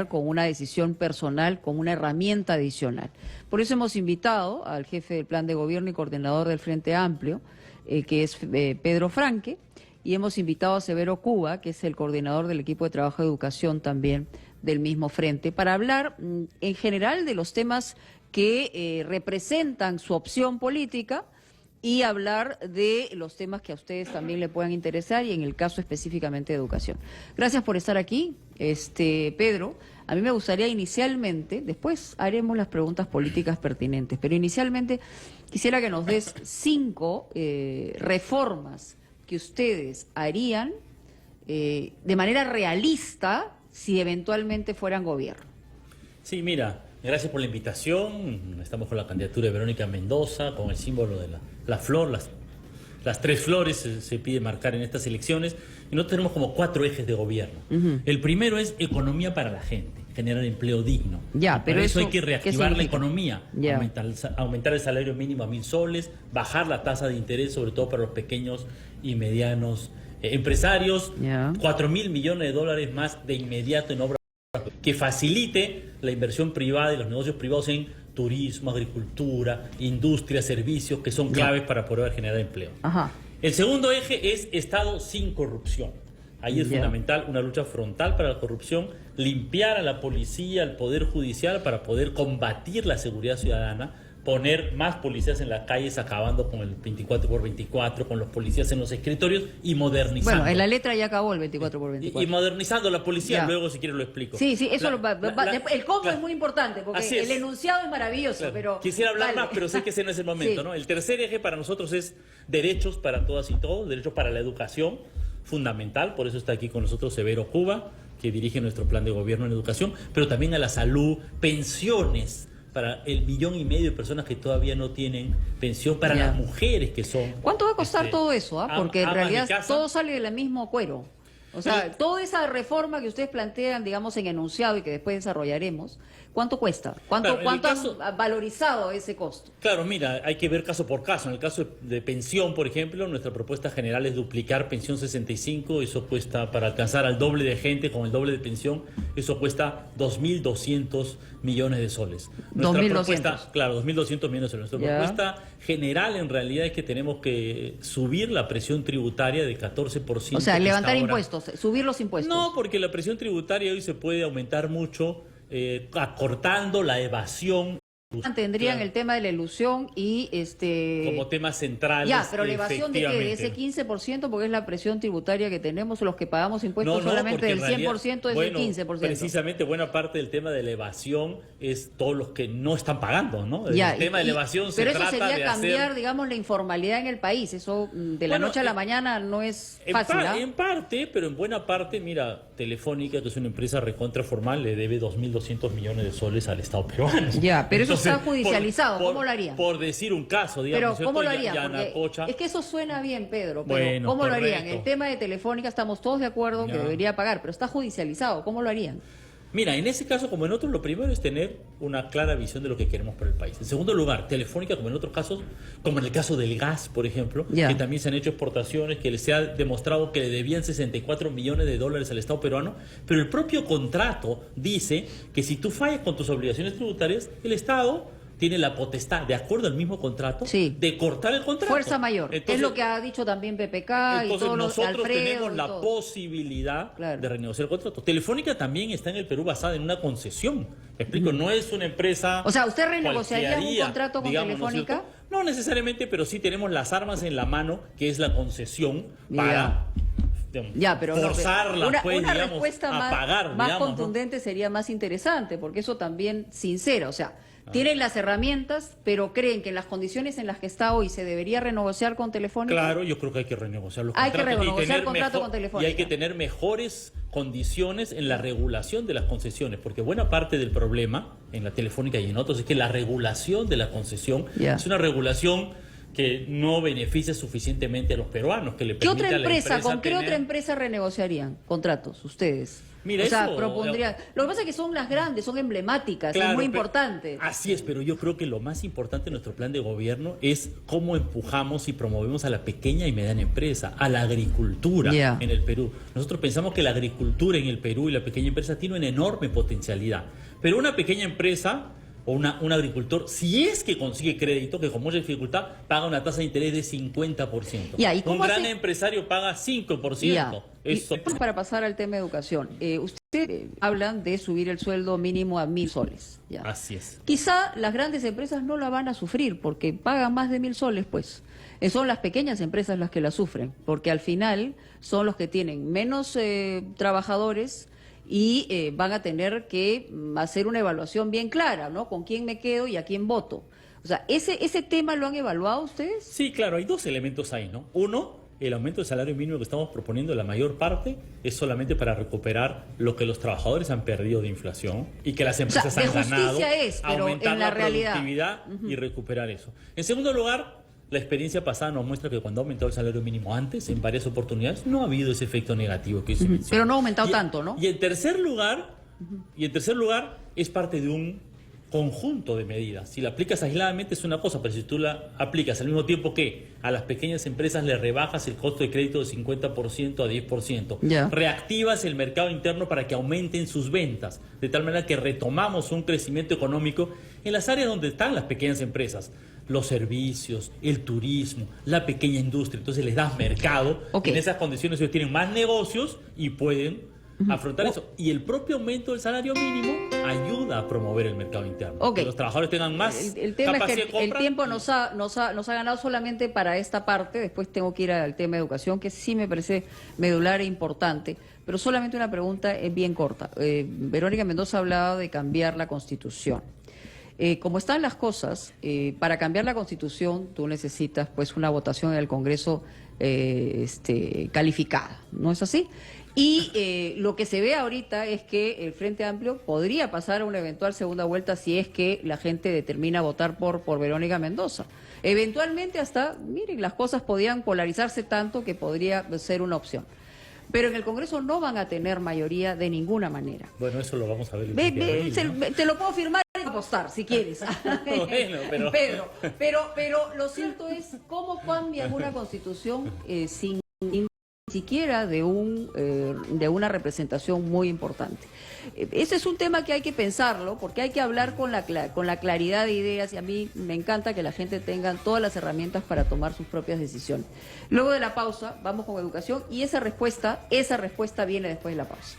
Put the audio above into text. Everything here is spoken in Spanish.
con una decisión personal, con una herramienta adicional. Por eso hemos invitado al jefe del Plan de Gobierno y coordinador del Frente Amplio, que es Pedro Franque, y hemos invitado a Severo Cuba, que es el coordinador del equipo de trabajo de educación también del mismo frente, para hablar en general de los temas que representan su opción política y hablar de los temas que a ustedes también le puedan interesar y en el caso específicamente de educación. Gracias por estar aquí, Pedro. A mí me gustaría inicialmente, después haremos las preguntas políticas pertinentes, pero inicialmente quisiera que nos des 5 reformas que ustedes harían de manera realista si eventualmente fueran gobierno. Sí, mira, gracias por la invitación. Estamos con la candidatura de Verónica Mendoza, con el símbolo de la flor, las 3 flores se pide marcar en estas elecciones. Y nosotros tenemos como 4 ejes de gobierno. El primero es economía para la gente, generar empleo digno. Ya, pero para eso hay que reactivar la economía, aumentar el salario mínimo a 1.000 soles, bajar la tasa de interés, sobre todo para los pequeños y medianos empresarios, 4.000 millones de dólares más de inmediato en obras que facilite la inversión privada y los negocios privados en turismo, agricultura, industria, servicios, que son claves para poder generar empleo. El segundo eje es Estado sin corrupción. Ahí es fundamental una lucha frontal para la corrupción, limpiar a la policía, al Poder Judicial para poder combatir la seguridad ciudadana, poner más policías en las calles, acabando con el 24x24, con los policías en los escritorios y modernizando. Bueno, en la letra ya acabó el 24x24. Y modernizando la policía, luego si quieres lo explico. Sí, eso el cómo es muy importante, porque el enunciado es maravilloso, pero... Quisiera hablar más, pero sé que ese no es el momento, ¿no? El tercer eje para nosotros es derechos para todas y todos, derechos para la educación, fundamental, por eso está aquí con nosotros Severo Cuba, que dirige nuestro plan de gobierno en educación, pero también a la salud, pensiones, para el 1,5 millones de personas que todavía no tienen pensión, para las mujeres que son... ¿Cuánto va a costar todo eso? Porque en realidad todo sale del mismo cuero. O sea, toda esa reforma que ustedes plantean, digamos, en enunciado y que después desarrollaremos, ¿cuánto cuesta? ¿Cuánto han valorizado ese costo? Claro, mira, hay que ver caso por caso. En el caso de pensión, por ejemplo, nuestra propuesta general es duplicar pensión 65. Eso cuesta, para alcanzar al doble de gente con el doble de pensión, eso cuesta 2.200 millones de soles. Nuestra propuesta, claro, 2.200 millones de soles. Nuestra propuesta general, en realidad, es que tenemos que subir la presión tributaria de 14%. O sea, levantar impuestos. Subir los impuestos. No, porque la presión tributaria hoy se puede aumentar mucho acortando la evasión. Tendrían el tema de la ilusión y como temas centrales. Ya, pero la evasión de ese 15%, porque es la presión tributaria que tenemos, los que pagamos impuestos solamente del 100% es del 15%. Precisamente buena parte del tema de la evasión es todos los que no están pagando, ¿no? El tema de la evasión se trata de hacer... Pero eso sería cambiar, digamos, la informalidad en el país. Eso de la noche a la mañana no es fácil, En parte, pero en buena parte, mira, Telefónica, que es una empresa recontra formal, le debe 2.200 millones de soles al Estado peruano. Ya, pero eso está judicializado. ¿Cómo lo harían? Por decir un caso, digamos. Pero ¿cómo lo harían? Es que eso suena bien, Pedro, pero ¿cómo lo harían? El tema de Telefónica estamos todos de acuerdo que debería pagar, pero está judicializado. ¿Cómo lo harían? Mira, en ese caso, como en otros, lo primero es tener una clara visión de lo que queremos para el país. En segundo lugar, Telefónica, como en otros casos, como en el caso del gas, por ejemplo, que también se han hecho exportaciones, que se ha demostrado que le debían 64 millones de dólares al Estado peruano, pero el propio contrato dice que si tú fallas con tus obligaciones tributarias, el Estado tiene la potestad, de acuerdo al mismo contrato, de cortar el contrato. Fuerza mayor. Entonces, es lo que ha dicho también PPK y todos los nosotros tenemos la posibilidad de renegociar el contrato. Telefónica también está en el Perú basada en una concesión. Me explico, no es una empresa... O sea, ¿usted renegociaría un contrato con Telefónica? No necesariamente, pero sí tenemos las armas en la mano, que es la concesión para... forzarla, una respuesta a pagar, más contundente sería más interesante, porque eso también sincera, o sea, tienen las herramientas, pero creen que en las condiciones en las que está hoy se debería renegociar con Telefónica. Claro, yo creo que hay que renegociar los contratos. Hay que renegociar el contrato con Telefónica. Y hay que tener mejores condiciones en la regulación de las concesiones, porque buena parte del problema en la Telefónica y en otros es que la regulación de la concesión es una regulación que no beneficia suficientemente a los peruanos, que le ¿Qué permite otra a la empresa, empresa con qué otra empresa renegociarían contratos ustedes? Mira, o sea, eso, propondría. Lo que pasa es que son las grandes, son emblemáticas, claro, es muy importante. Así es, pero yo creo que lo más importante de nuestro plan de gobierno es cómo empujamos y promovemos a la pequeña y mediana empresa, a la agricultura en el Perú. Nosotros pensamos que la agricultura en el Perú y la pequeña empresa tiene una enorme potencialidad, pero una pequeña empresa o un agricultor, si es que consigue crédito, que con mucha dificultad, paga una tasa de interés de 50%. Un gran empresario paga 5%. Eso. Para pasar al tema de educación, ustedes hablan de subir el sueldo mínimo a 1.000 soles. Ya. Así es. Quizá las grandes empresas no la van a sufrir porque pagan más de 1.000 soles, pues. Son las pequeñas empresas las que la sufren, porque al final son los que tienen menos trabajadores y van a tener que hacer una evaluación bien clara, ¿no? Con quién me quedo y a quién voto. O sea, ¿ese tema lo han evaluado ustedes? Sí, claro, hay dos elementos ahí, ¿no? Uno, el aumento del salario mínimo que estamos proponiendo, la mayor parte, es solamente para recuperar lo que los trabajadores han perdido de inflación y que las empresas han ganado, pero aumentar en la realidad. Productividad y recuperar eso. En segundo lugar, la experiencia pasada nos muestra que cuando ha aumentado el salario mínimo antes, en varias oportunidades, no ha habido ese efecto negativo que se menciona. Pero no ha aumentado tanto, ¿no? Y en tercer lugar, es parte de un conjunto de medidas. Si la aplicas aisladamente es una cosa, pero si tú la aplicas al mismo tiempo que a las pequeñas empresas le rebajas el costo de crédito de 50% a 10%, reactivas el mercado interno para que aumenten sus ventas, de tal manera que retomamos un crecimiento económico en las áreas donde están las pequeñas empresas, los servicios, el turismo, la pequeña industria. Entonces les das mercado, en esas condiciones ellos tienen más negocios y pueden afrontar eso. Y el propio aumento del salario mínimo ayuda a promover el mercado interno. Que los trabajadores tengan más el tema capacidad es que de compra. El tiempo nos ha ganado solamente para esta parte. Después tengo que ir al tema de educación, que sí me parece medular e importante. Pero solamente una pregunta bien corta. Verónica Mendoza hablaba de cambiar la Constitución. Como están las cosas, para cambiar la Constitución tú necesitas pues una votación en el Congreso calificada, ¿no es así? Y lo que se ve ahorita es que el Frente Amplio podría pasar a una eventual segunda vuelta si es que la gente determina votar por Verónica Mendoza. Eventualmente hasta, miren, las cosas podían polarizarse tanto que podría ser una opción. Pero en el Congreso no van a tener mayoría de ninguna manera. Bueno, eso lo vamos a ver. Te lo puedo firmar y apostar, si quieres. Bueno, pero lo cierto es cómo cambian una Constitución sin siquiera de una representación muy importante. Ese es un tema que hay que pensarlo, porque hay que hablar con la claridad de ideas, y a mí me encanta que la gente tenga todas las herramientas para tomar sus propias decisiones. Luego de la pausa, vamos con educación, y esa respuesta viene después de la pausa.